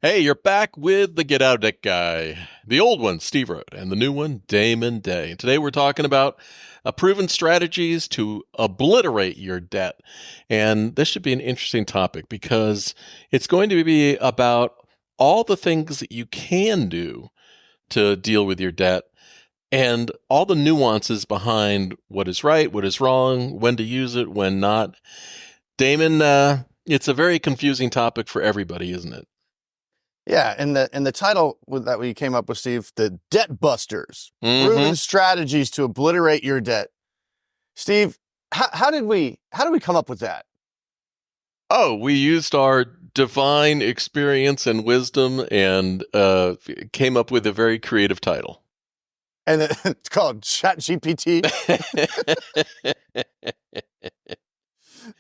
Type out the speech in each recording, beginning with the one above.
Hey, you're back with the Get Out of Debt guy. The old one, Steve Rhode, and the new one, Damon Day. Today we're talking about proven strategies to obliterate your debt. And this should be an interesting topic because it's going to be about all the things that you can do to deal with your debt and all the nuances behind what is right, what is wrong, when to use it, when not. Damon, it's a very confusing topic for everybody, isn't it? Yeah, and the title that we came up with, Steve, the Debt Busters, Mm-hmm. proven strategies to obliterate your debt. Steve, how did we come up with that? Oh, we used our divine experience and wisdom and came up with a very creative title. And it's called Chat GPT.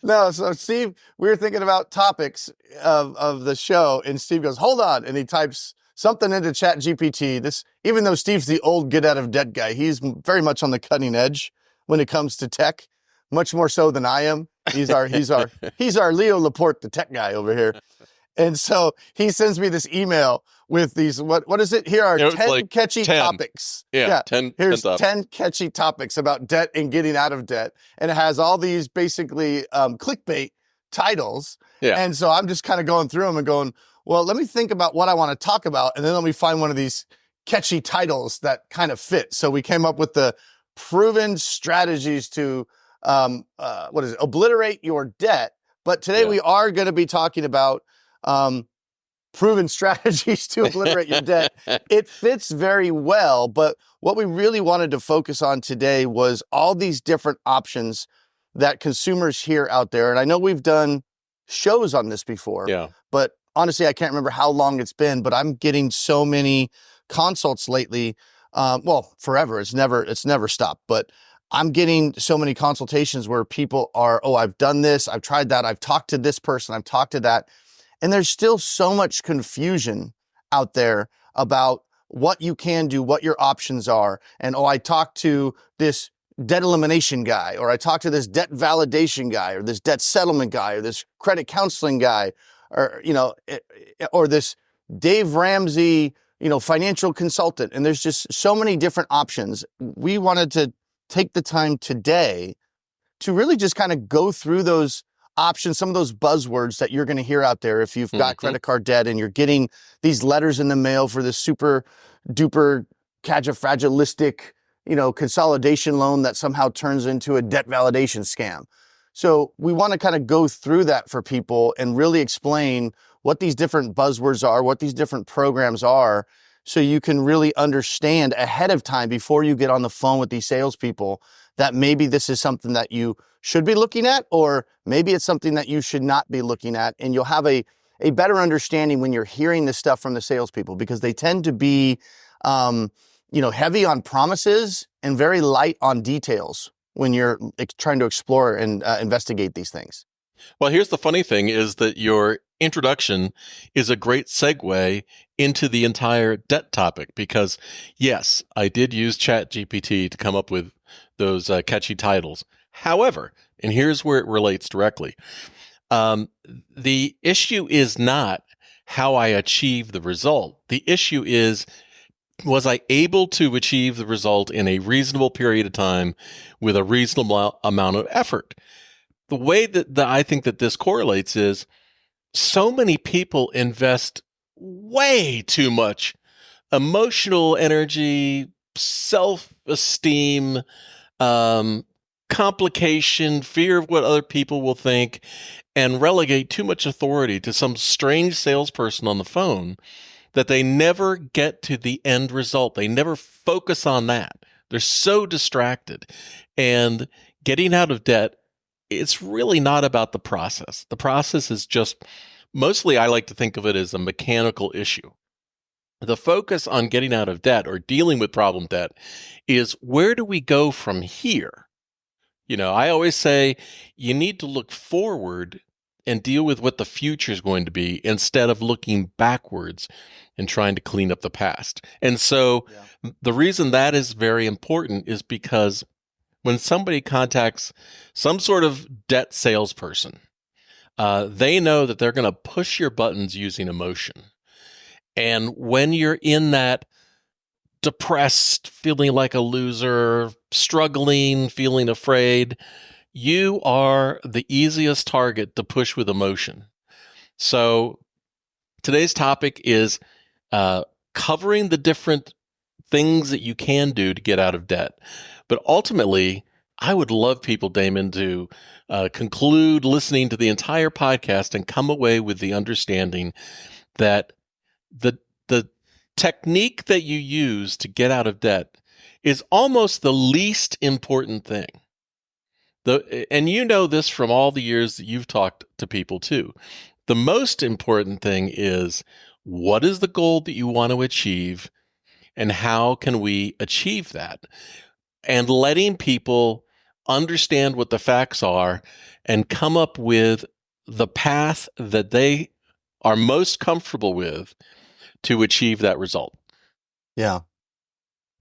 No, so Steve, we were thinking about topics of the show, and Steve goes, "Hold on," and he types something into Chat GPT. This, even though Steve's the old get out of debt guy, he's very much on the cutting edge when it comes to tech, much more so than I am. He's our Leo Laporte, the tech guy over here. And so he sends me this email with these, what is it? Here are 10 like catchy 10. topics. Yeah, 10. Here's 10 10 catchy topics about debt and getting out of debt. And it has all these basically clickbait titles. Yeah. And so I'm just kind of going through them and going, well, let me think about what I want to talk about. And then let me find one of these catchy titles that kind of fit. So we came up with the proven strategies to, obliterate your debt. But today we are going to be talking about proven strategies to obliterate your debt. It fits very well, but what we really wanted to focus on today was all these different options that consumers hear out there. And I know we've done shows on this before, but honestly, I can't remember how long it's been, but I'm getting so many consults lately. Well, forever, it's never stopped, but I'm getting so many consultations where people are, oh, I've done this, I've tried that, I've talked to this person, I've talked to that. And there's still so much confusion out there about what you can do, what your options are. And, oh, I talked to this debt elimination guy, or I talked to this debt validation guy, or this debt settlement guy, or this credit counseling guy, or, or this Dave Ramsey, financial consultant. And there's just so many different options. We wanted to take the time today to really just kind of go through those options, some of those buzzwords that you're going to hear out there if you've got credit card debt and you're getting these letters in the mail for this super duper fragilistic, consolidation loan that somehow turns into a debt validation scam. So we want to kind of go through that for people and really explain what these different buzzwords are, what these different programs are, so you can really understand ahead of time before you get on the phone with these salespeople that maybe this is something that you should be looking at, or maybe it's something that you should not be looking at. And you'll have a better understanding when you're hearing this stuff from the salespeople, because they tend to be, heavy on promises and very light on details when you're trying to explore and investigate these things. Well, here's the funny thing is that your introduction is a great segue into the entire debt topic, because yes, I did use ChatGPT to come up with those catchy titles. However, and here's where it relates directly. The issue is not how I achieve the result. The issue is, was I able to achieve the result in a reasonable period of time with a reasonable amount of effort? The way that I think that this correlates is so many people invest way too much emotional energy, self-esteem, complication, fear of what other people will think, and relegate too much authority to some strange salesperson on the phone that they never get to the end result. They never focus on that. They're so distracted. And getting out of debt, it's really not about the process. The process is just, mostly I like to think of it as a mechanical issue. The focus on getting out of debt or dealing with problem debt is, where do we go from here? I always say you need to look forward and deal with what the future is going to be instead of looking backwards and trying to clean up the past. And so the reason that is very important is because when somebody contacts some sort of debt salesperson, they know that they're going to push your buttons using emotion. And when you're in that depressed, feeling like a loser, struggling, feeling afraid, you are the easiest target to push with emotion. So today's topic is covering the different things that you can do to get out of debt. But ultimately, I would love people, Damon, to conclude listening to the entire podcast and come away with the understanding that the technique that you use to get out of debt is almost the least important thing. And you know this from all the years that you've talked to people too. The most important thing is, what is the goal that you want to achieve, and how can we achieve that? And letting people understand what the facts are and come up with the path that they are most comfortable with to achieve that result. Yeah.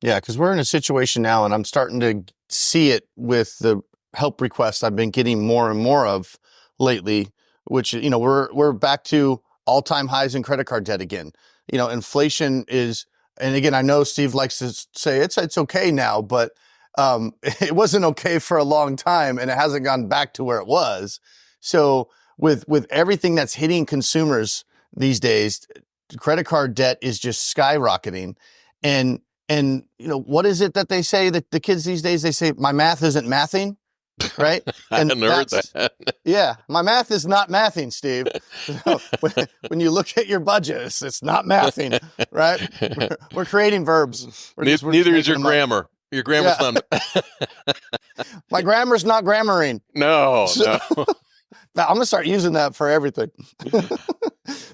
Yeah, because we're in a situation now, and I'm starting to see it with the help requests I've been getting more and more of lately, which, we're back to all-time highs in credit card debt again. Inflation is, and again, I know Steve likes to say it's okay now, but it wasn't okay for a long time, and it hasn't gone back to where it was. So with everything that's hitting consumers these days, credit card debt is just skyrocketing. And what is it that they say, that the kids these days, they say, my math isn't mathing, right? I And hadn't heard that. yeah, my math is not mathing, Steve. When you look at your budget, it's not mathing, right? We're creating verbs. Neither is your grammar. Your grammar's not. My grammar's not grammaring. No. I'm going to start using that for everything.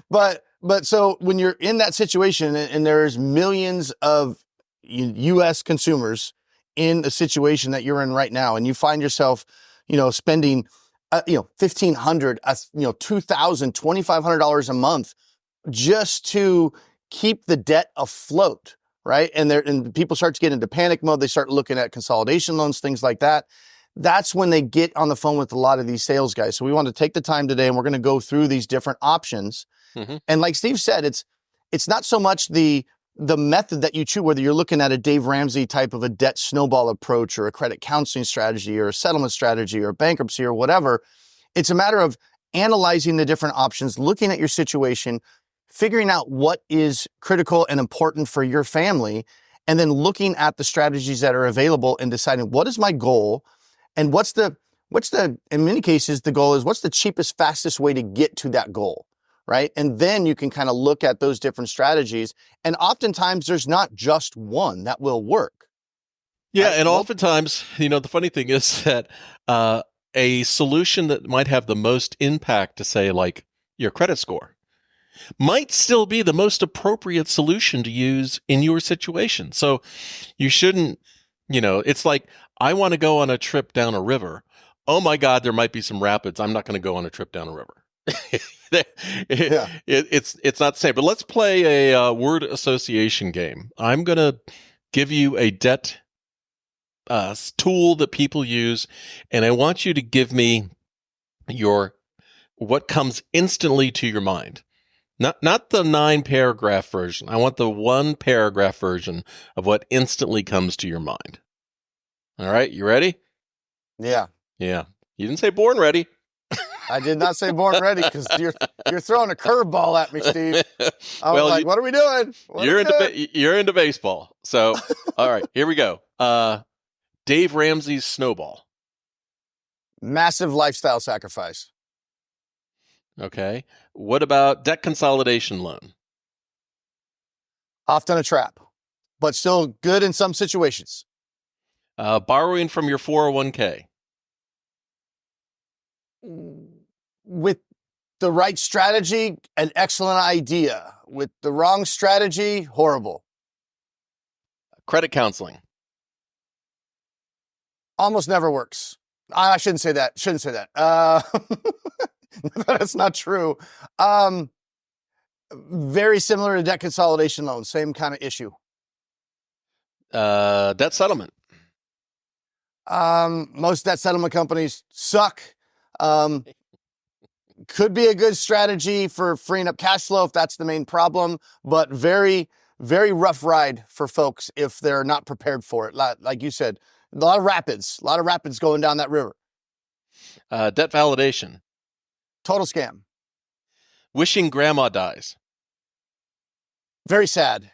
But so when you're in that situation, and there's millions of U.S. consumers in the situation that you're in right now, and you find yourself, spending, $1,500, $2,000, $2,500 a month just to keep the debt afloat, right? And people start to get into panic mode. They start looking at consolidation loans, things like that. That's when they get on the phone with a lot of these sales guys. So we want to take the time today, and we're going to go through these different options. Mm-hmm. And like Steve said, it's not so much the method that you choose, whether you're looking at a Dave Ramsey type of a debt snowball approach, or a credit counseling strategy, or a settlement strategy, or bankruptcy, or whatever. It's a matter of analyzing the different options, looking at your situation, figuring out what is critical and important for your family, and then looking at the strategies that are available and deciding, what is my goal, and what's the, in many cases, the goal is, what's the cheapest, fastest way to get to that goal, right? And then you can kind of look at those different strategies. And oftentimes there's not just one that will work. Yeah. Right? And oftentimes, the funny thing is that a solution that might have the most impact to, say, like your credit score, might still be the most appropriate solution to use in your situation. So you shouldn't, it's like, I want to go on a trip down a river. Oh my God, there might be some rapids. I'm not going to go on a trip down a river. It's not the same. But let's play a word association game. I'm going to give you a debt tool that people use, and I want you to give me what comes instantly to your mind. Not the 9-paragraph version. I want the 1-paragraph version of what instantly comes to your mind. All right, you ready? Yeah. Yeah. You didn't say born ready. I did not say born ready, because you're throwing a curveball at me, Steve. I was like, what are we doing? You're into baseball. So, all right, here we go. Dave Ramsey's snowball. Massive lifestyle sacrifice. Okay. What about debt consolidation loan? Often a trap, but still good in some situations. Borrowing from your 401k. With the right strategy, an excellent idea. With the wrong strategy, horrible. Credit counseling. Almost never works. I shouldn't say that. That's not true. Very similar to debt consolidation loans. Same kind of issue. Debt settlement. Most debt settlement companies suck. Could be a good strategy for freeing up cash flow if that's the main problem, but very, very rough ride for folks if they're not prepared for it. Like you said, a lot of rapids going down that river. Debt validation. Total scam. Wishing grandma dies. Very sad.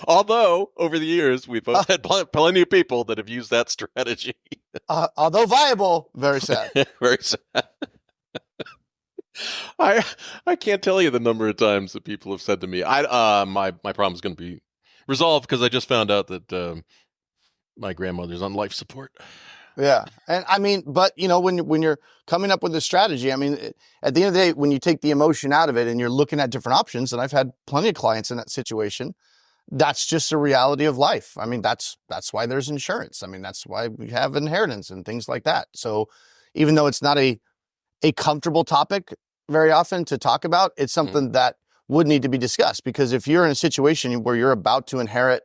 Although over the years we've both had plenty of people that have used that strategy. Although viable, very sad. Very sad. I can't tell you the number of times that people have said to me, my problem is going to be resolved because I just found out that my grandmother's on life support. Yeah. And I mean, but you know, when you're coming up with a strategy, I mean, at the end of the day, when you take the emotion out of it and you're looking at different options, and I've had plenty of clients in that situation, that's just a reality of life. I mean, that's why there's insurance. I mean, that's why we have inheritance and things like that. So even though it's not a comfortable topic very often to talk about, it's something that would need to be discussed, because if you're in a situation where you're about to inherit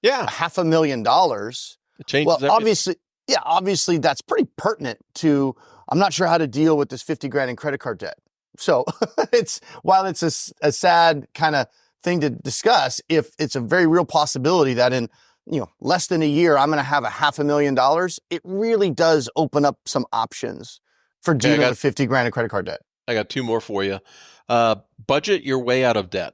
$500,000, it changes well, everything. obviously that's pretty pertinent to, I'm not sure how to deal with this 50 grand in credit card debt. So while it's a sad kind of thing to discuss, if it's a very real possibility that in, you know, less than a year, I'm going to have $500,000, it really does open up some options for dealing with 50 grand in credit card debt. I got two more for you. Budget your way out of debt.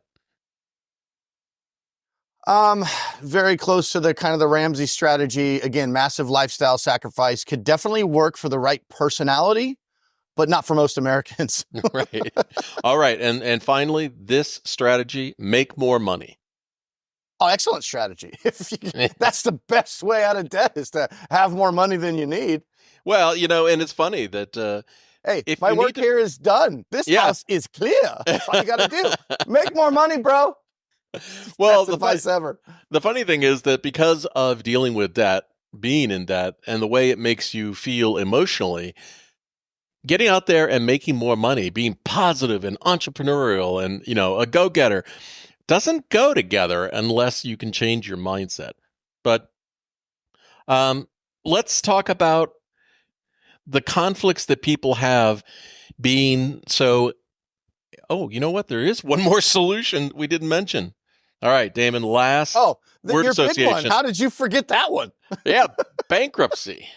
Very close to the kind of the Ramsey strategy. Again, massive lifestyle sacrifice. Could definitely work for the right personality, but not for most Americans. Right. All right. And finally, this strategy, make more money. Oh, excellent strategy. That's the best way out of debt, is to have more money than you need. Well, you know, and it's funny that, hey, if my work here is done. This house is clear. That's all you got to do. Make more money, bro. Well, the advice ever. The funny thing is that because of dealing with debt, being in debt, and the way it makes you feel emotionally, getting out there and making more money, being positive and entrepreneurial and, you know, a go-getter doesn't go together unless you can change your mindset. But let's talk about the conflicts that people have being so, you know what? There is one more solution we didn't mention. All right, Damon, last word association. Big one. How did you forget that one? Yeah, bankruptcy.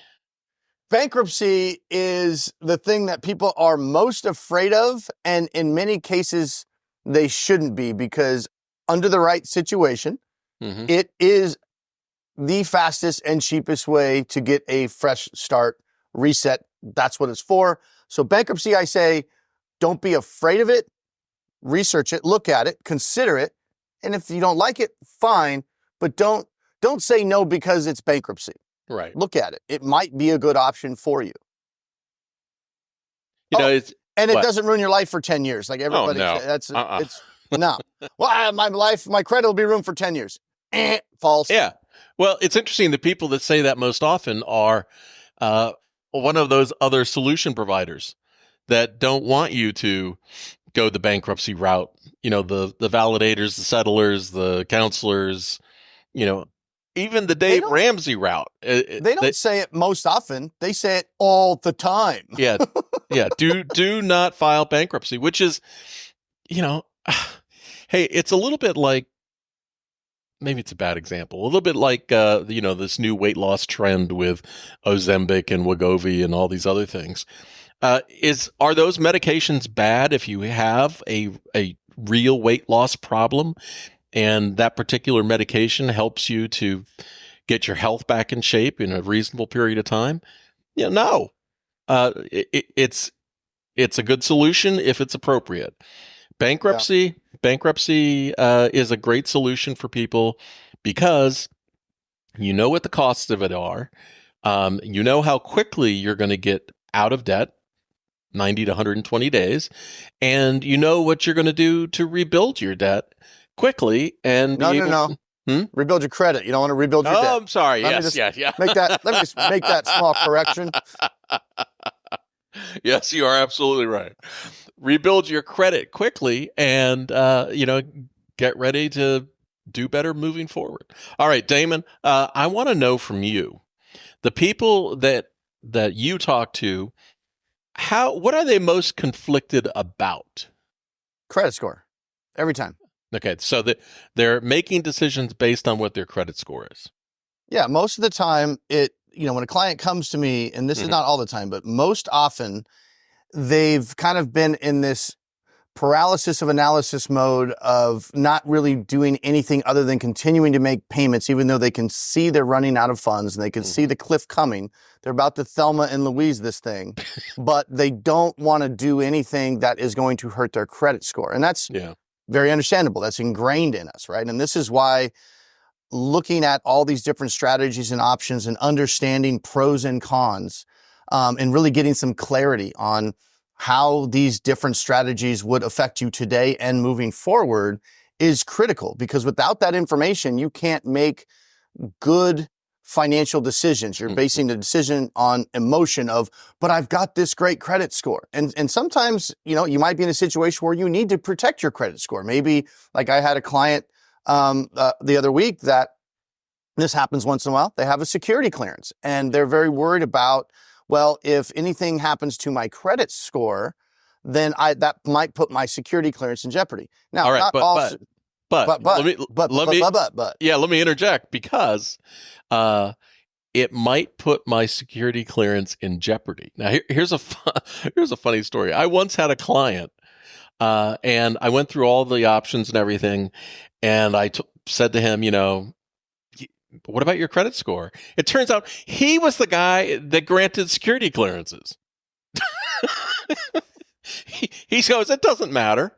Bankruptcy is the thing that people are most afraid of, and in many cases, they shouldn't be, because under the right situation, it is the fastest and cheapest way to get a fresh start, reset. That's what it's for. So bankruptcy, I say, don't be afraid of it. Research it, look at it, consider it. And if you don't like it, fine, but don't say no because it's bankruptcy. Right. Look at it. It might be a good option for you. You know, it doesn't ruin your life for 10 years. Like everybody, it's no. Well, my credit will be ruined for 10 years. False. Yeah. Well, it's interesting. The people that say that most often are one of those other solution providers that don't want you to go the bankruptcy route. You know, the validators, the settlers, the counselors, you know, even the Dave Ramsey route. They don't say it most often. They say it all the time. Yeah. Yeah. Do not file bankruptcy, which is, you know, hey, it's a little bit like, maybe it's a bad example, a little bit like, you know, this new weight loss trend with Ozempic and Wegovy and all these other things. Are those medications bad if you have a real weight loss problem and that particular medication helps you to get your health back in shape in a reasonable period of time? Yeah, no. It's a good solution if it's appropriate. Bankruptcy is a great solution for people because you know what the costs of it are. You know how quickly you're going to get out of debt, 90 to 120 days, and you know what you're going to do to rebuild your debt quickly. And rebuild your credit. You don't want to rebuild your debt. Oh, I'm sorry. Let me just make that small correction. Yes, you are absolutely right. Rebuild your credit quickly and, you know, get ready to do better moving forward. All right, Damon, I want to know from you, the people that you talk to, what are they most conflicted about? Credit score, every time. Okay, so they're making decisions based on what their credit score is. Yeah, most of the time, when a client comes to me, and this is not all the time, but most often, they've kind of been in this paralysis of analysis mode of not really doing anything other than continuing to make payments, even though they can see they're running out of funds and they can see the cliff coming. They're about to Thelma and Louise this thing, but they don't want to do anything that is going to hurt their credit score. And that's very understandable. That's ingrained in us, right? And this is why looking at all these different strategies and options and understanding pros and cons, and really getting some clarity on how these different strategies would affect you today and moving forward is critical, because without that information, you can't make good financial decisions. You're basing the decision on emotion of, but I've got this great credit score. And sometimes, you might be in a situation where you need to protect your credit score. Maybe like I had a client the other week that this happens once in a while. They have a security clearance and they're very worried about, well, if anything happens to my credit score, then that might put my security clearance in jeopardy. Now, all right, but let me interject, because it might put my security clearance in jeopardy. Now, here's a funny story. I once had a client, and I went through all the options and everything, and I said to him, what about your credit score? It turns out he was the guy that granted security clearances. He goes, it doesn't matter.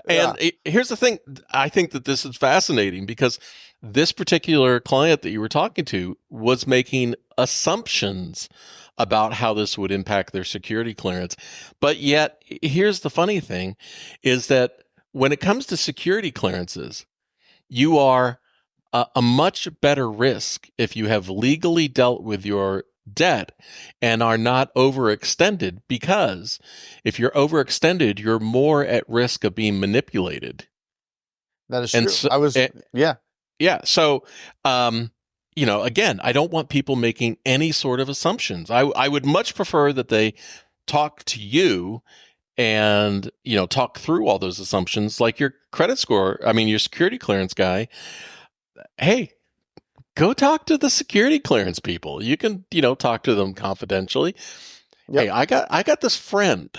And here's the thing. I think that this is fascinating, because this particular client that you were talking to was making assumptions about how this would impact their security clearance. But yet, here's the funny thing, is that when it comes to security clearances, you are a much better risk if you have legally dealt with your debt and are not overextended, because if you're overextended, you're more at risk of being manipulated. That is true. So, again, I don't want people making any sort of assumptions. I would much prefer that they talk to you and, talk through all those assumptions, like your credit score. I mean, your security clearance guy. Hey, go talk to the security clearance people. You can, talk to them confidentially. Yep. Hey, I got this friend,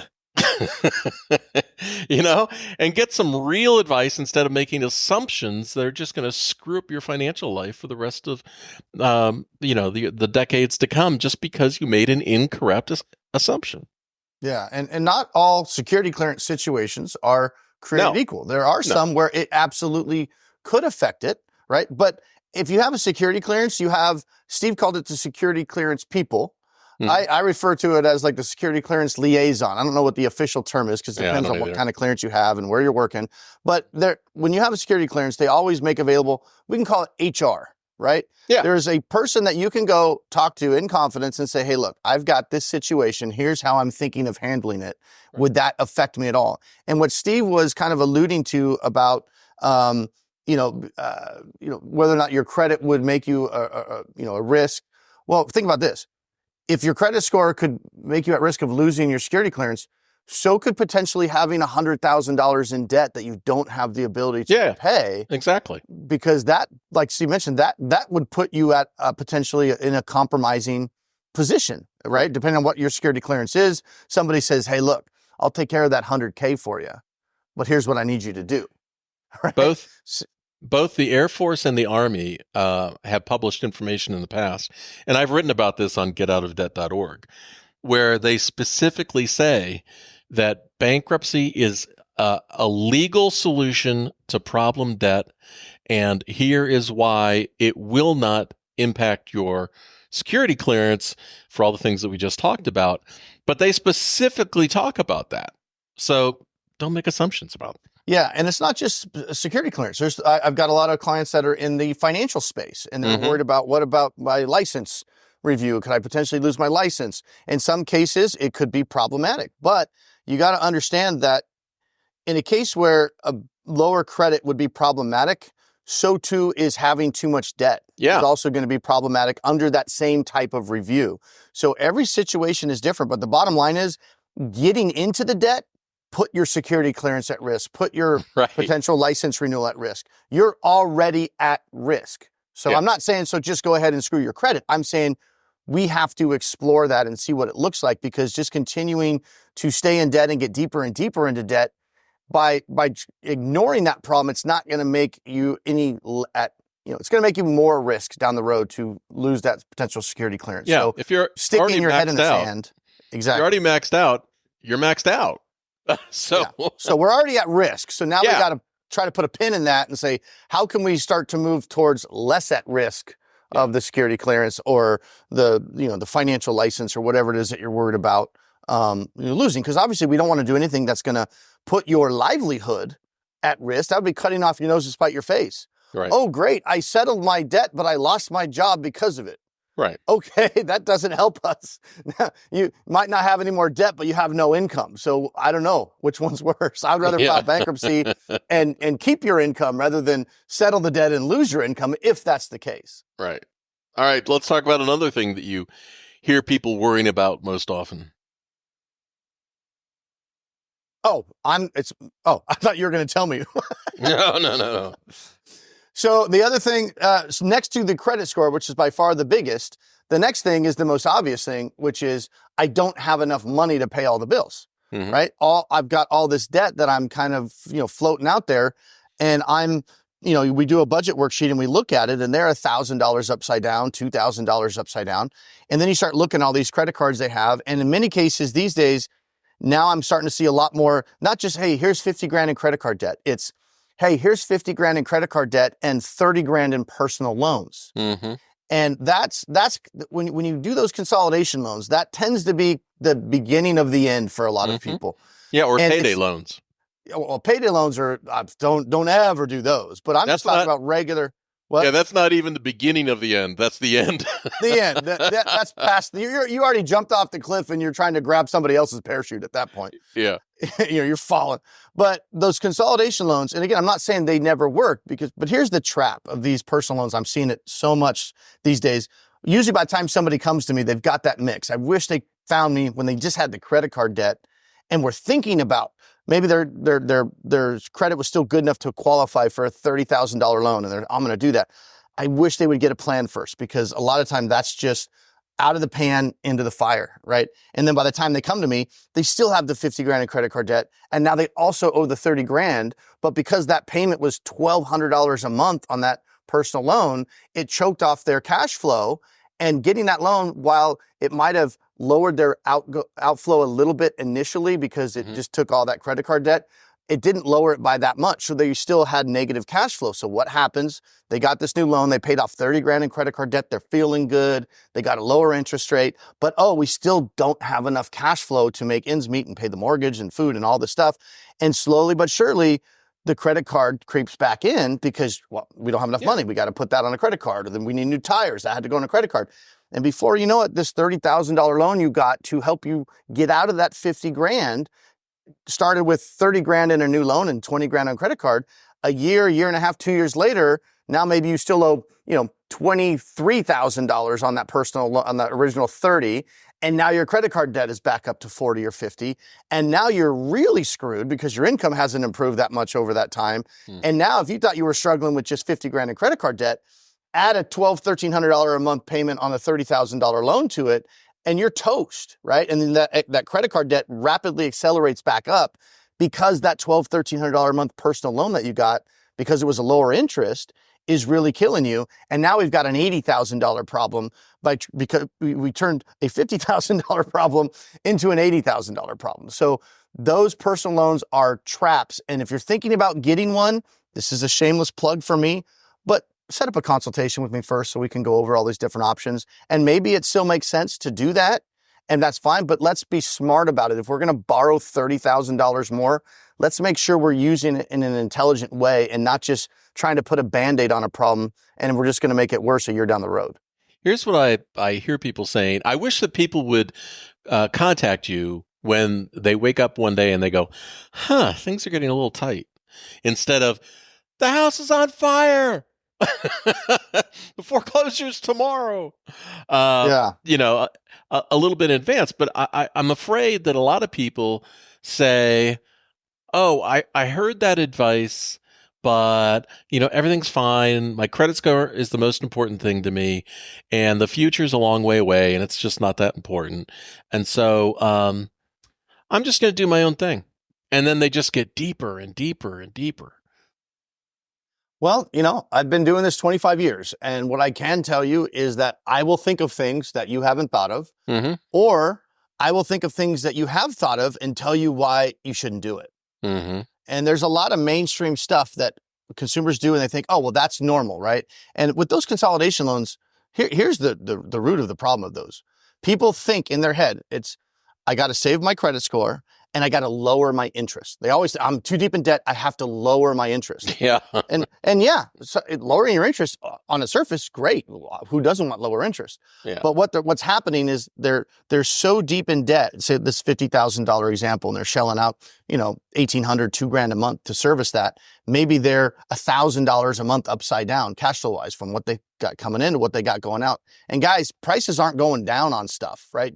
and get some real advice instead of making assumptions that are just going to screw up your financial life for the rest of, the decades to come, just because you made an incorrect assumption. Yeah. And not all security clearance situations are created equal. There are some where it absolutely could affect it. Right. But if you have a security clearance, Steve called it the security clearance people. I refer to it as like the security clearance liaison. I don't know what the official term is, because it depends on what kind of clearance you have and where you're working. But when you have a security clearance, they always make available, we can call it HR, right? Yeah. There's a person that you can go talk to in confidence and say, hey, look, I've got this situation. Here's how I'm thinking of handling it. Right. Would that affect me at all? And what Steve was kind of alluding to about, whether or not your credit would make you a risk. Well, think about this. If your credit score could make you at risk of losing your security clearance, so could potentially having $100,000 in debt that you don't have the ability to pay. Exactly. Because that, like Steve mentioned, that would put you at potentially in a compromising position, right? Depending on what your security clearance is. Somebody says, hey, look, I'll take care of that $100K for you, but here's what I need you to do. Right? Both the Air Force and the Army have published information in the past, and I've written about this on getoutofdebt.org, where they specifically say that bankruptcy is a legal solution to problem debt, and here is why it will not impact your security clearance for all the things that we just talked about. But they specifically talk about that. So don't make assumptions about it. Yeah, and it's not just security clearance. I've got a lot of clients that are in the financial space, and they're worried about, what about my license review? Could I potentially lose my license? In some cases, it could be problematic. But you got to understand that in a case where a lower credit would be problematic, so too is having too much debt. Yeah. It's also going to be problematic under that same type of review. So every situation is different. But the bottom line is, getting into the debt, put your security clearance at risk, put your potential license renewal at risk. You're already at risk. So I'm not saying, so just go ahead and screw your credit. I'm saying we have to explore that and see what it looks like, because just continuing to stay in debt and get deeper and deeper into debt, by ignoring that problem, it's not going to make you it's going to make you more risk down the road to lose that potential security clearance. Yeah, so if you're sticking your head in the sand, exactly. You're already maxed out. You're maxed out. So we're already at risk. So now we got to try to put a pin in that and say, how can we start to move towards less at risk of the security clearance or the financial license or whatever it is that you're worried about losing? Because obviously we don't want to do anything that's going to put your livelihood at risk. That would be cutting off your nose to spite your face. Right. Oh, great. I settled my debt, but I lost my job because of it. Right. Okay, that doesn't help us. You might not have any more debt, but you have no income. So I don't know which one's worse. I'd rather file bankruptcy and keep your income rather than settle the debt and lose your income, if that's the case. Right. All right. Let's talk about another thing that you hear people worrying about most often. I thought you were going to tell me. No. So the other thing, next to the credit score, which is by far the biggest, the next thing is the most obvious thing, which is I don't have enough money to pay all the bills, right? I've got all this debt that I'm kind of, floating out there, and we do a budget worksheet and we look at it, and they're $1,000 upside down, $2,000 upside down. And then you start looking at all these credit cards they have. And in many cases these days, now I'm starting to see a lot more, not just, hey, here's 50 grand in credit card debt. It's, hey, here's 50 grand in credit card debt and 30 grand in personal loans. And that's when you do those consolidation loans, that tends to be the beginning of the end for a lot of people. Yeah, or payday loans. Well, payday loans are, don't ever do those. But I'm just talking about regular. What? Yeah, that's not even the beginning of the end. That's the end. The end. That's past. You already jumped off the cliff and you're trying to grab somebody else's parachute at that point. Yeah. You're falling. But those consolidation loans, and again, I'm not saying they never work, but here's the trap of these personal loans. I'm seeing it so much these days. Usually by the time somebody comes to me, they've got that mix. I wish they found me when they just had the credit card debt and were thinking about maybe their credit was still good enough to qualify for a $30,000 loan, and I'm going to do that. I wish they would get a plan first, because a lot of time that's just out of the pan into the fire, right? And then by the time they come to me, they still have the 50 grand in credit card debt, and now they also owe the 30 grand, but because that payment was $1,200 a month on that personal loan, it choked off their cash flow. And getting that loan, while it might have lowered their outflow a little bit initially because it just took all that credit card debt, it didn't lower it by that much. So they still had negative cash flow. So what happens? They got this new loan. They paid off 30 grand in credit card debt. They're feeling good. They got a lower interest rate. But, we still don't have enough cash flow to make ends meet and pay the mortgage and food and all this stuff. And slowly but surely, the credit card creeps back in because, we don't have enough money. We got to put that on a credit card, or then we need new tires. That had to go on a credit card. And before you know it, this $30,000 loan you got to help you get out of that 50 grand started with 30 grand in a new loan and 20 grand on credit card. A year and a half, 2 years later, now maybe you still owe, $23,000 on that personal on that original 30. And now your credit card debt is back up to 40 or 50. And now you're really screwed because your income hasn't improved that much over that time. And now if you thought you were struggling with just 50 grand in credit card debt, add a $1,200 a month payment on a $30,000 loan to it, and you're toast, right? And then that credit card debt rapidly accelerates back up because that $1,200 a month personal loan that you got, because it was a lower interest, is really killing you. And now we've got an $80,000 problem because we turned a $50,000 problem into an $80,000 problem. So those personal loans are traps. And if you're thinking about getting one, this is a shameless plug for me, but set up a consultation with me first so we can go over all these different options. And maybe it still makes sense to do that, and that's fine, but let's be smart about it. If we're going to borrow $30,000 more, let's make sure we're using it in an intelligent way and not just trying to put a Band-Aid on a problem and we're just going to make it worse a year down the road. Here's what I hear people saying. I wish that people would contact you when they wake up one day and they go, things are getting a little tight. Instead of, the house is on fire. The foreclosure's tomorrow. Yeah. A little bit in advance, but I'm afraid that a lot of people say, oh, I heard that advice, but everything's fine. My credit score is the most important thing to me, and the future's a long way away, and it's just not that important. And so I'm just going to do my own thing. And then they just get deeper and deeper and deeper. Well, I've been doing this 25 years, and what I can tell you is that I will think of things that you haven't thought of, Mm-hmm. or I will think of things that you have thought of and tell you why you shouldn't do it. Mm-hmm. And there's a lot of mainstream stuff that consumers do, and they think, oh, well, that's normal, right? And with those consolidation loans, here's the root of the problem of those. People think in their head, I got to save my credit score and I got to lower my interest. They always say, I'm too deep in debt, I have to lower my interest. Yeah. and yeah, so lowering your interest on the surface, great. Who doesn't want lower interest? Yeah. But what's happening is they're so deep in debt. Say this $50,000 example, and they're shelling out, $1,800, $2,000 a month to service that. Maybe they're $1,000 a month upside down, cash flow wise, from what they got coming in to what they got going out. And guys, prices aren't going down on stuff, right?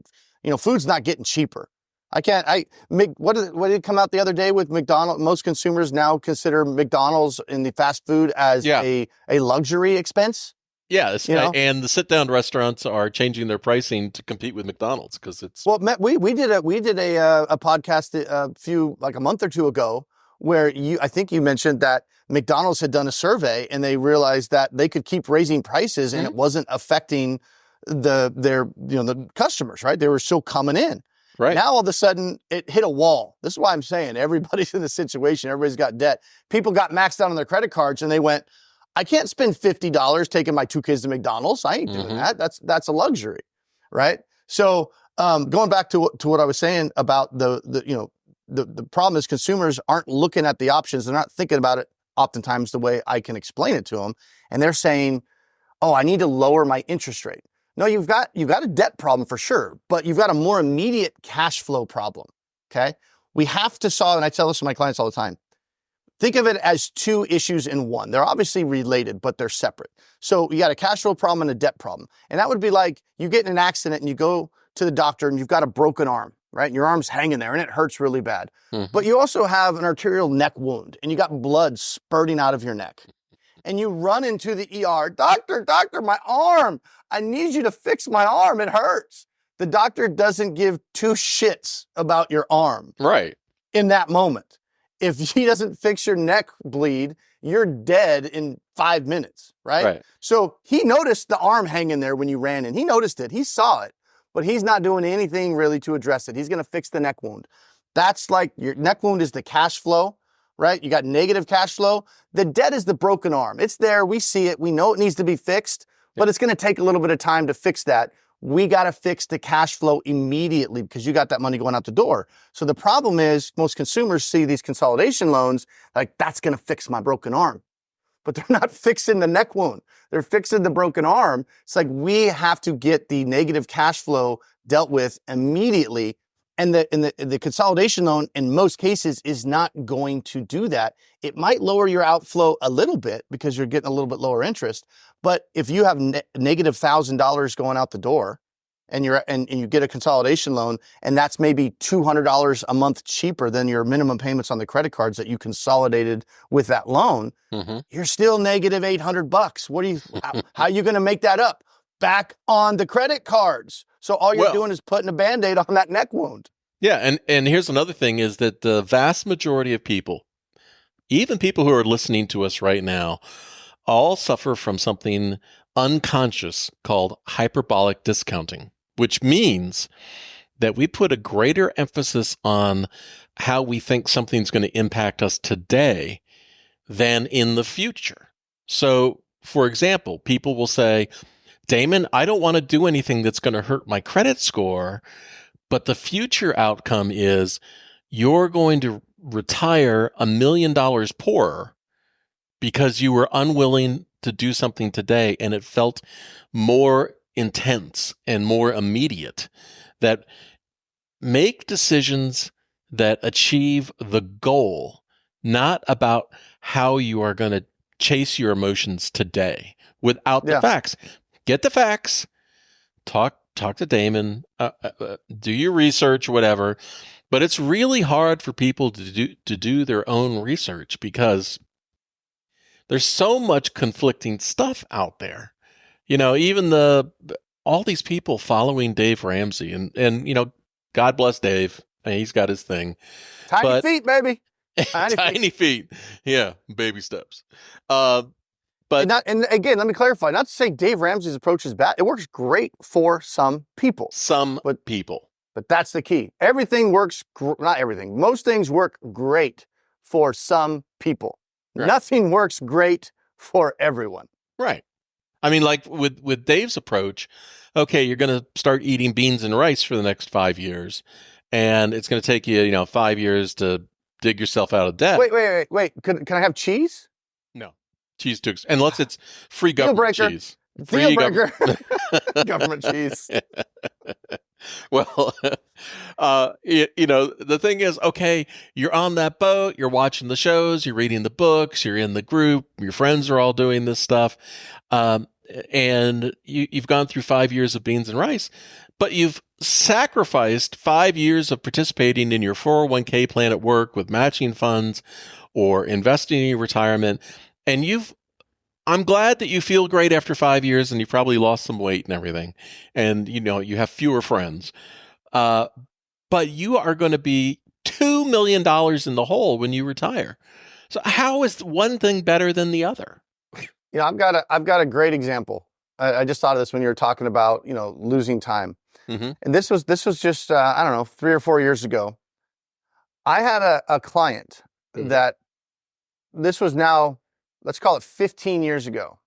Food's not getting cheaper. What did come out the other day with McDonald's? Most consumers now consider McDonald's in the fast food as a luxury expense. Yeah, and the sit-down restaurants are changing their pricing to compete with McDonald's because it's. Well, we did a podcast a month or two ago where I think you mentioned that McDonald's had done a survey and they realized that they could keep raising prices and it wasn't affecting the customers, right? They were still coming in. Right. Now, all of a sudden, it hit a wall. This is why I'm saying everybody's in this situation. Everybody's got debt. People got maxed out on their credit cards and they went, I can't spend $50 taking my 2 kids to McDonald's. I ain't doing that. That's a luxury, right? So going back to what I was saying about the problem is consumers aren't looking at the options. They're not thinking about it oftentimes the way I can explain it to them. And they're saying, oh, I need to lower my interest rate. No, you've got a debt problem for sure, but you've got a more immediate cash flow problem, okay? We have to solve, and I tell this to my clients all the time, think of it as 2 issues in one. They're obviously related, but they're separate. So you got a cash flow problem and a debt problem. And that would be like you get in an accident and you go to the doctor and you've got a broken arm, right? And your arm's hanging there and it hurts really bad. Mm-hmm. But you also have an arterial neck wound and you got blood spurting out of your neck. And you run into the ER, doctor, my arm. I need you to fix my arm. It hurts. The doctor doesn't give 2 shits about your arm. Right. In that moment. If he doesn't fix your neck bleed, you're dead in 5 minutes, right? So he noticed the arm hanging there when you ran in. He noticed it. He saw it. But he's not doing anything really to address it. He's going to fix the neck wound. That's like your neck wound is the cash flow. Right? You got negative cash flow. The debt is the broken arm. It's there. We see it. We know it needs to be fixed, but it's going to take a little bit of time to fix that. We got to fix the cash flow immediately because you got that money going out the door. So the problem is most consumers see these consolidation loans like that's going to fix my broken arm, but they're not fixing the neck wound. They're fixing the broken arm. It's like we have to get the negative cash flow dealt with immediately. And the consolidation loan in most cases is not going to do that. It might lower your outflow a little bit because you're getting a little bit lower interest. But if you have negative $1,000 going out the door and you get a consolidation loan and that's maybe $200 a month cheaper than your minimum payments on the credit cards that you consolidated with that loan, you're still negative $800. How are you going to make that up? Back on the credit cards. So all you're doing is putting a Band-Aid on that neck wound. Yeah, and here's another thing is that the vast majority of people, even people who are listening to us right now, all suffer from something unconscious called hyperbolic discounting, which means that we put a greater emphasis on how we think something's going to impact us today than in the future. So, for example, people will say, Damon, I don't want to do anything that's going to hurt my credit score, but the future outcome is you're going to retire $1 million poorer because you were unwilling to do something today and it felt more intense and more immediate. That make decisions that achieve the goal, not about how you are going to chase your emotions today without the Yeah. facts. Get the facts. Talk to Damon. Do your research, whatever. But it's really hard for people to do their own research because there's so much conflicting stuff out there. Even all these people following Dave Ramsey, and God bless Dave. He's got his thing. Tiny feet, baby. Tiny feet. Yeah, baby steps. And again, let me clarify. Not to say Dave Ramsey's approach is bad. It works great for some people. But that's the key. Everything works, not everything. Most things work great for some people. Right. Nothing works great for everyone. Right. I mean, like with Dave's approach, okay, you're going to start eating beans and rice for the next 5 years, and it's going to take you, 5 years to dig yourself out of debt. Wait. Can I have cheese? No. Cheese too, unless it's free government cheese. Deal breaker. Government cheese. Well, the thing is, okay, you're on that boat, you're watching the shows, you're reading the books, you're in the group, your friends are all doing this stuff, and you've gone through 5 years of beans and rice, but you've sacrificed 5 years of participating in your 401k plan at work with matching funds or investing in your retirement, and I'm glad that you feel great after 5 years and you probably lost some weight and everything. And, you have fewer friends. But you are going to be $2 million in the hole when you retire. So how is one thing better than the other? I've got a great example. I just thought of this when you were talking about, losing time. Mm-hmm. And this was just, 3 or 4 years ago. I had a client mm-hmm. that this was now, let's call it 15 years ago,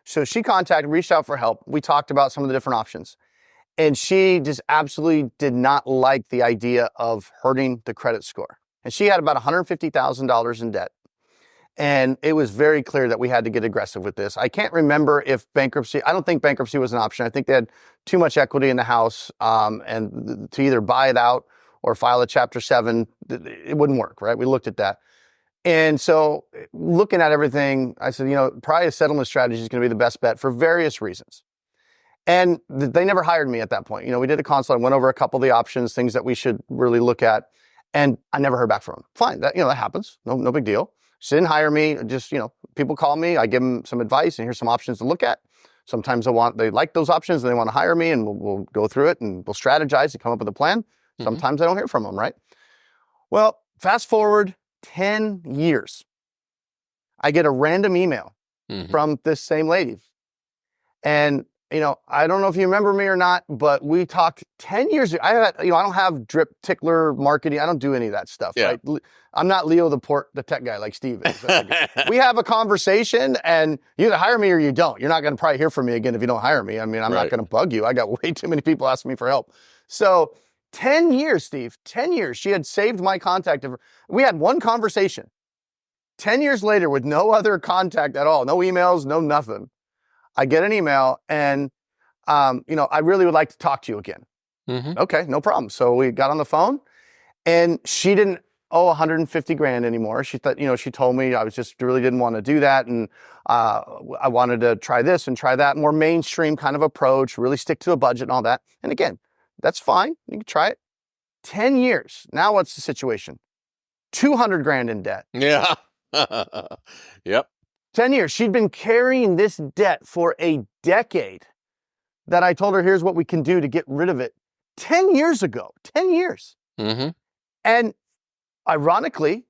so she reached out for help. We talked about some of the different options, and she just absolutely did not like the idea of hurting the credit score. And she had about $150,000 in debt. And it was very clear that we had to get aggressive with this. I can't remember if I don't think bankruptcy was an option. I think they had too much equity in the house, and to either buy it out or file a Chapter 7, it wouldn't work, right? We looked at that. And so looking at everything, I said, probably a settlement strategy is going to be the best bet for various reasons. And they never hired me at that point. We did a consult, I went over a couple of the options, things that we should really look at. And I never heard back from them. Fine, that happens. No big deal. She didn't hire me. Just, people call me, I give them some advice, and here's some options to look at. Sometimes they like those options and they want to hire me, and we'll go through it and we'll strategize and come up with a plan. Mm-hmm. Sometimes I don't hear from them, right? Well, fast forward 10 years, I get a random email mm-hmm. from this same lady. And, I don't know if you remember me or not, but we talked 10 years ago. I don't have drip tickler marketing. I don't do any of that stuff. Yeah. Right? I'm not Leo the tech guy like Steve is. We have a conversation, and you either hire me or you don't. You're not going to probably hear from me again if you don't hire me. I mean, I'm not going to bug you. I got way too many people asking me for help. So 10 years, Steve, 10 years. She had saved my contact. We had one conversation. 10 years later, with no other contact at all, no emails, no nothing, I get an email, and, I really would like to talk to you again. Mm-hmm. Okay, no problem. So we got on the phone, and she didn't owe $150,000 anymore. She thought, she told me I really didn't want to do that. And I wanted to try this and try that, more mainstream kind of approach, really stick to a budget and all that. And again, that's fine. You can try it. 10 years. Now what's the situation? $200,000 in debt. Yeah. Yep. 10 years. She'd been carrying this debt for a decade that I told her, here's what we can do to get rid of it 10 years ago. 10 years. Mm-hmm. And ironically,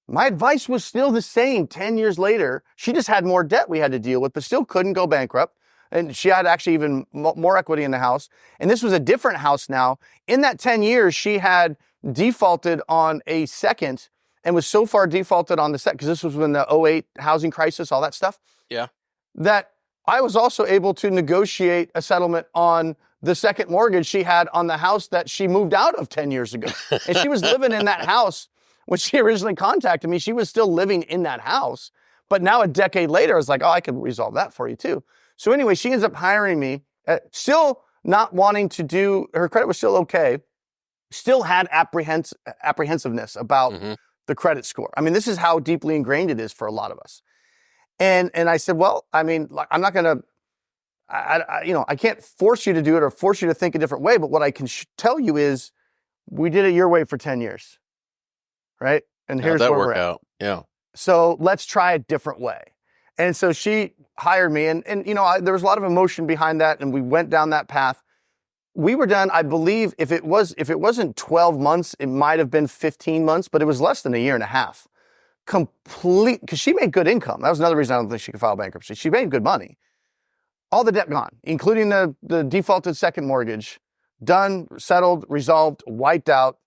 my advice was still the same 10 years later. She just had more debt we had to deal with, but still couldn't go bankrupt. And she had actually even more equity in the house. And this was a different house now. In that 10 years, she had defaulted on a second, and was so far defaulted on the second, because this was when the '08 housing crisis, all that stuff. Yeah. That I was also able to negotiate a settlement on the second mortgage she had on the house that she moved out of 10 years ago. And she was living in that house when she originally contacted me. She was still living in that house. But now a decade later, I was like, I could resolve that for you too. So anyway, she ends up hiring me, still not wanting to do, her credit was still okay, still had apprehensiveness about mm-hmm. the credit score. I mean, this is how deeply ingrained it is for a lot of us. And I said, well, I mean, like, I'm not going to, I can't force you to do it or force you to think a different way. But what I can tell you is we did it your way for 10 years, right? And How'd here's that where we're work at. out? Yeah. So let's try a different way. And so she hired me, and there was a lot of emotion behind that, and we went down that path. We were done, I believe, if it wasn't 12 months, it might have been 15 months, but it was less than a year and a half. Because she made good income. That was another reason I don't think she could file bankruptcy. She made good money. All the debt gone, including the defaulted second mortgage, done, settled, resolved, wiped out,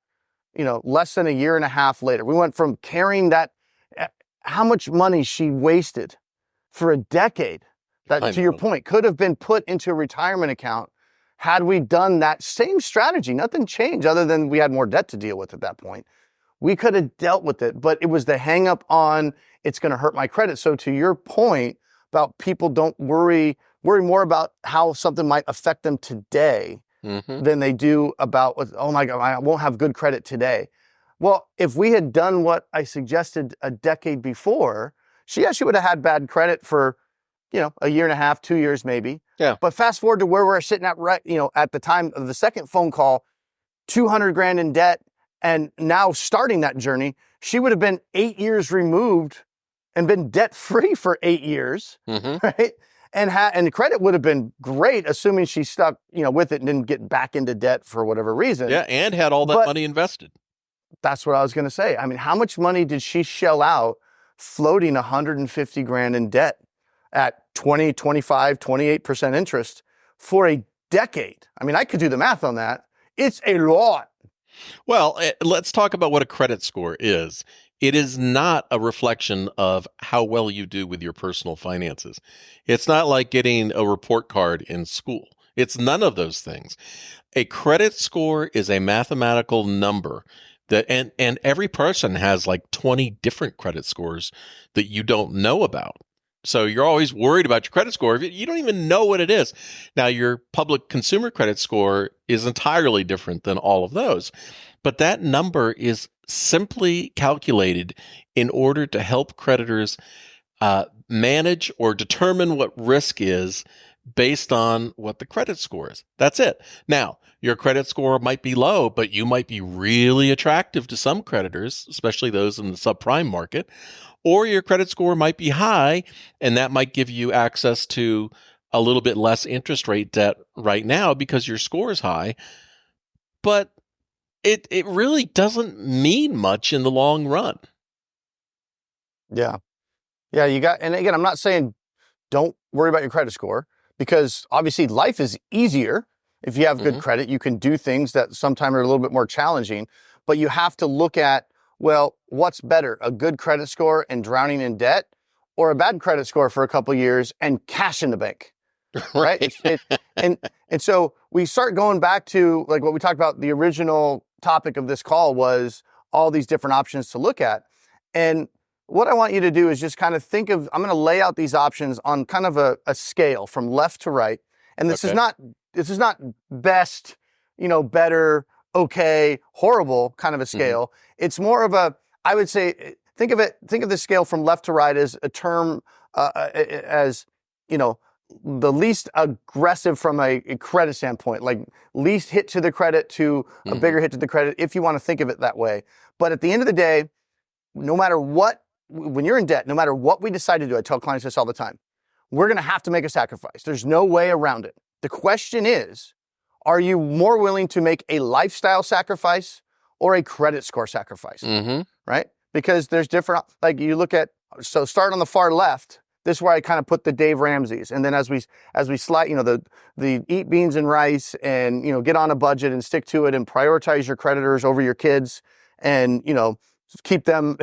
less than a year and a half later. We went from carrying that, how much money she wasted for a decade, that, to your point, could have been put into a retirement account had we done that same strategy. Nothing changed other than we had more debt to deal with at that point. We could have dealt with it, but it was the hang up on it's going to hurt my credit. So to your point about people don't worry more about how something might affect them today than they do about, oh my God, I won't have good credit today. Well, if we had done what I suggested a decade before, she would have had bad credit for, a year and a half, 2 years maybe. Yeah. But fast forward to where we're sitting at, right, at the time of the second phone call, 200 grand in debt. And now starting that journey, she would have been 8 years removed and been debt free for 8 years, right? And the credit would have been great, assuming she stuck, with it and didn't get back into debt for whatever reason. Yeah, and had all that money invested. That's what I was going to say. I mean, how much money did she shell out floating 150 grand in debt at 20, 25, 28% interest for a decade? I mean, I could do the math on that. It's a lot. Well, let's talk about what a credit score is. It is not a reflection of how well you do with your personal finances. It's not like getting a report card in school. It's none of those things. A credit score is a mathematical number that, and every person has like 20 different credit scores that you don't know about. So you're always worried about your credit score. You don't even know what it is. Now, your public consumer credit score is entirely different than all of those. But that number is simply calculated in order to help creditors manage or determine what risk is based on what the credit score is. That's it. Now, your credit score might be low, but you might be really attractive to some creditors, especially those in the subprime market. Or your credit score might be high, and that might give you access to a little bit less interest rate debt right now because your score is high. But it really doesn't mean much in the long run. Yeah. Yeah, and again, I'm not saying don't worry about your credit score, because obviously life is easier if you have good credit. You can do things that sometimes are a little bit more challenging, but you have to look at, well, what's better, a good credit score and drowning in debt, or a bad credit score for a couple of years and cash in the bank, right? And so we start going back to like what we talked about. The original topic of this call was all these different options to look at. And what I want you to do is just kind of think of, I'm going to lay out these options on kind of a scale from left to right. And this is not best, better, okay, horrible kind of a scale. It's more of I would say, think of the scale from left to right as a term, as, the least aggressive from a credit standpoint, like least hit to the credit to a bigger hit to the credit, if you want to think of it that way. But at the end of the day, no matter what, when you're in debt, no matter what we decide to do, I tell clients this all the time, we're going to have to make a sacrifice. There's no way around it. The question is, are you more willing to make a lifestyle sacrifice or a credit score sacrifice? Right? Because there's different, like you look at, so start on the far left. This is where I kind of put the Dave Ramsey's. And then as we slide, the eat beans and rice and, get on a budget and stick to it and prioritize your creditors over your kids and, keep them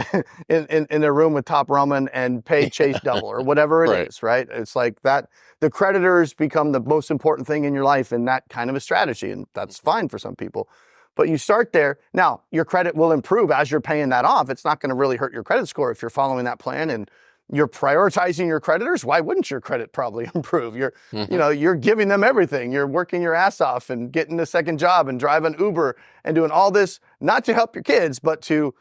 in their room with top ramen and pay Chase double or whatever it is, right? It's like that. The creditors become the most important thing in your life in that kind of a strategy. And that's fine for some people. But you start there. Now, your credit will improve as you're paying that off. It's not going to really hurt your credit score if you're following that plan and you're prioritizing your creditors. Why wouldn't your credit probably improve? You're, you're giving them everything. You're working your ass off and getting a second job and driving Uber and doing all this, not to help your kids, but to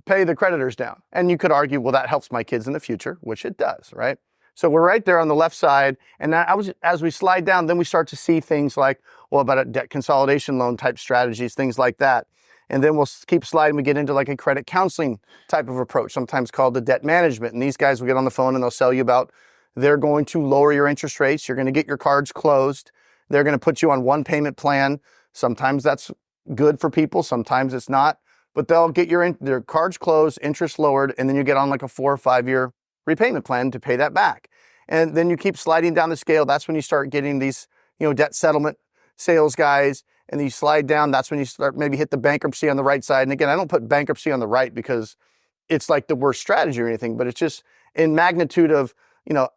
pay the creditors down. And you could argue, well, that helps my kids in the future, which it does, right? So we're right there on the left side. And as we slide down, then we start to see things like, well, about a debt consolidation loan type strategies, things like that. And then we'll keep sliding. We get into like a credit counseling type of approach, sometimes called the debt management. And these guys will get on the phone and they'll sell you about, they're going to lower your interest rates. You're going to get your cards closed. They're going to put you on one payment plan. Sometimes that's good for people. Sometimes it's not. But they'll get their cards closed, interest lowered, and then you get on like a 4 or 5 year repayment plan to pay that back. And then you keep sliding down the scale. That's when you start getting these, debt settlement sales guys, and then you slide down. That's when you start maybe hit the bankruptcy on the right side. And again, I don't put bankruptcy on the right because it's like the worst strategy or anything, but it's just in magnitude of,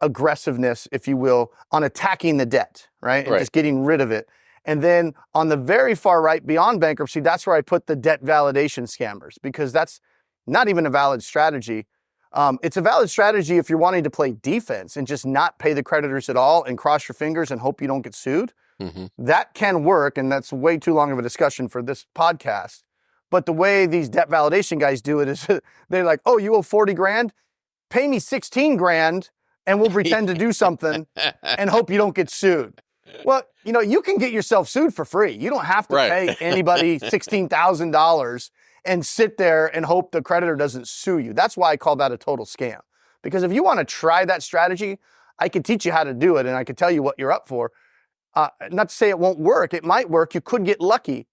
aggressiveness, if you will, on attacking the debt, right? And just getting rid of it. And then on the very far right, beyond bankruptcy, that's where I put the debt validation scammers, because that's not even a valid strategy. It's a valid strategy if you're wanting to play defense and just not pay the creditors at all and cross your fingers and hope you don't get sued. Mm-hmm. That can work, and that's way too long of a discussion for this podcast. But the way these debt validation guys do it is they're like, oh, you owe 40 grand? Pay me 16 grand and we'll pretend to do something and hope you don't get sued. Well, you can get yourself sued for free. You don't have to pay anybody $16,000 and sit there and hope the creditor doesn't sue you. That's why I call that a total scam. Because if you want to try that strategy, I can teach you how to do it and I can tell you what you're up for. Not to say it won't work. It might work. You could get lucky,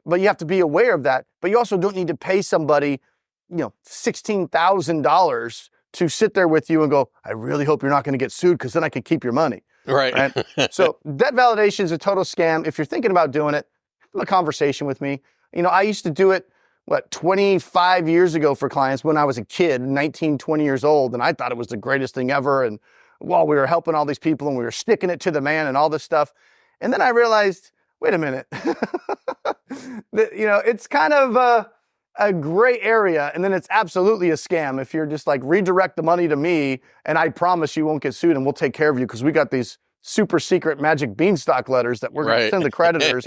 but you have to be aware of that. But you also don't need to pay somebody, $16,000 to sit there with you and go, I really hope you're not going to get sued because then I can keep your money. Right. So debt validation is a total scam. If you're thinking about doing it, have a conversation with me. I used to do it, 25 years ago for clients when I was a kid, 19, 20 years old. And I thought it was the greatest thing ever. And while we were helping all these people and we were sticking it to the man and all this stuff. And then I realized, wait a minute, it's kind of a gray area. And then it's absolutely a scam if you're just like redirect the money to me and I promise you won't get sued and we'll take care of you because we got these super secret magic beanstalk letters that we're going to send the creditors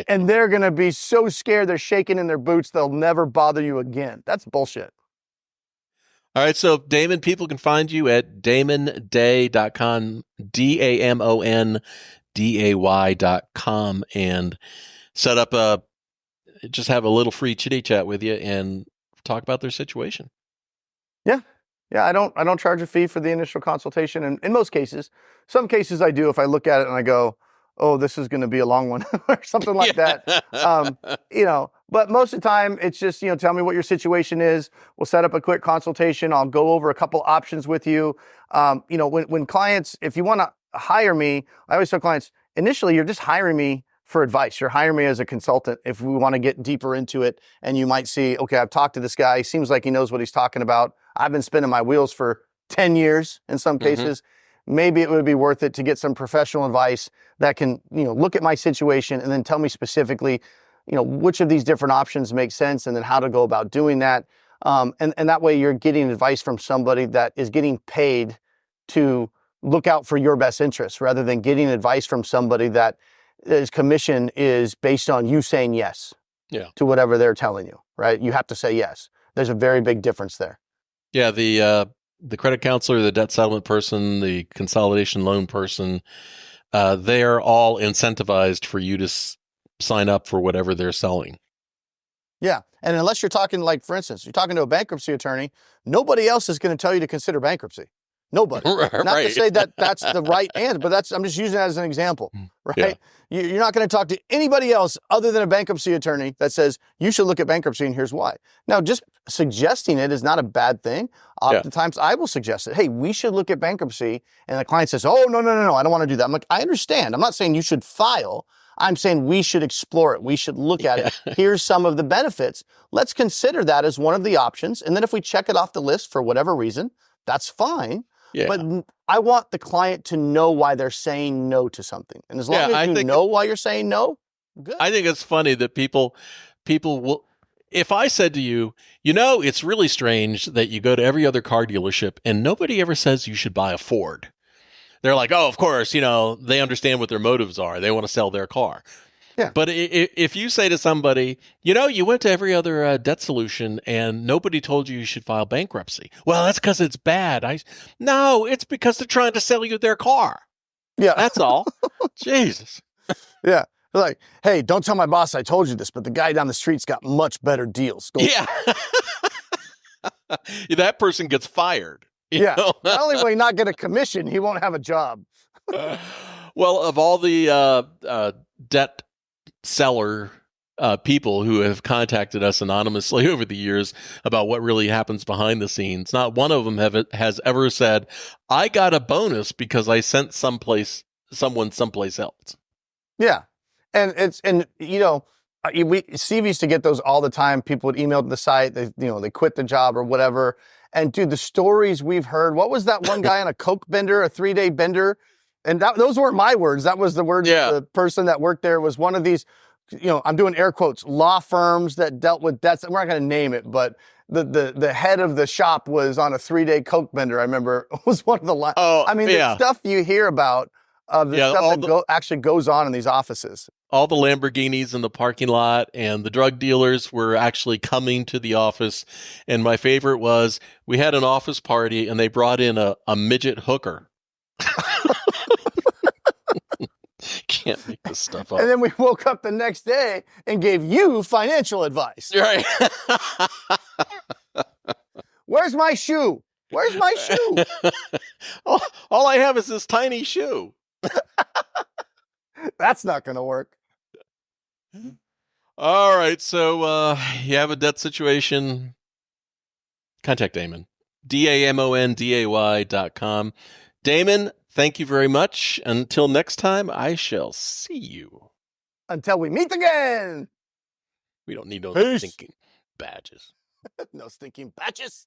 and they're going to be so scared they're shaking in their boots they'll never bother you again. That's bullshit. All right, so Damon, people can find you at damonday.com, DAMONDAY.com, and set up just have a little free chitty chat with you and talk about their situation. Yeah. I don't charge a fee for the initial consultation. And in most cases, some cases I do if I look at it and I go, oh, this is going to be a long one or something like that. But most of the time it's just, tell me what your situation is. We'll set up a quick consultation. I'll go over a couple options with you. When clients, if you want to hire me, I always tell clients, initially you're just hiring me for advice. You're hiring me as a consultant if we want to get deeper into it. And you might see, okay, I've talked to this guy. He seems like he knows what he's talking about. I've been spinning my wheels for 10 years in some cases. Maybe it would be worth it to get some professional advice that can, look at my situation and then tell me specifically, which of these different options make sense and then how to go about doing that. And that way you're getting advice from somebody that is getting paid to look out for your best interests rather than getting advice from somebody that his commission is based on you saying yes to whatever they're telling you, right? You have to say yes. There's a very big difference there. Yeah, the credit counselor, the debt settlement person, the consolidation loan person, they are all incentivized for you to sign up for whatever they're selling. Yeah, and unless you're talking, like, for instance, you're talking to a bankruptcy attorney, nobody else is going to tell you to consider bankruptcy. Nobody. Not to say that that's the right answer, but I'm just using that as an example, right? Yeah. You're not going to talk to anybody else other than a bankruptcy attorney that says you should look at bankruptcy and here's why. Now, just suggesting it is not a bad thing. Oftentimes I will suggest it. Hey, we should look at bankruptcy. And the client says, oh, no, I don't want to do that. I'm like, I understand. I'm not saying you should file. I'm saying we should explore it. We should look at it. Here's some of the benefits. Let's consider that as one of the options. And then if we check it off the list for whatever reason, that's fine. Yeah. But I want the client to know why they're saying no to something. And as long as you know why you're saying no, good. I think it's funny that people will, if I said to you, it's really strange that you go to every other car dealership and nobody ever says you should buy a Ford. They're like, oh, of course, they understand what their motives are. They want to sell their car. Yeah. But if you say to somebody, you went to every other debt solution and nobody told you should file bankruptcy. Well, that's because it's bad. No, it's because they're trying to sell you their car. Yeah. That's all. Jesus. Yeah. They're like, hey, don't tell my boss I told you this, but the guy down the street's got much better deals. Yeah. That person gets fired. Yeah. Not only will he not get a commission, he won't have a job. Well, of all the debt seller people who have contacted us anonymously over the years about what really happens behind the scenes, not one of them has ever said, I got a bonus because I sent someone someplace else. Yeah. And Steve used to get those all the time. People would email to the site, they quit the job or whatever. And dude, the stories we've heard, what was that one guy on a Coke bender, a 3-day bender? And those weren't my words. That was the words of the person that worked there. Was one of these, I'm doing air quotes, law firms that dealt with debts. We're not going to name it, but the head of the shop was on a 3-day Coke bender. I remember was one of the lines. The stuff you hear about of the stuff that actually goes on in these offices. All the Lamborghinis in the parking lot and the drug dealers were actually coming to the office. And my favorite was we had an office party and they brought in a midget hooker. Can't make this stuff up. And then we woke up the next day and gave you financial advice. Right. Where's my shoe? Where's my shoe? All I have is this tiny shoe. That's not going to work. All right. So you have a debt situation. Contact Damon. DAMONDAY.com. Damon, thank you very much. Until next time, I shall see you. Until we meet again. We don't need no stinking badges. No stinking badges.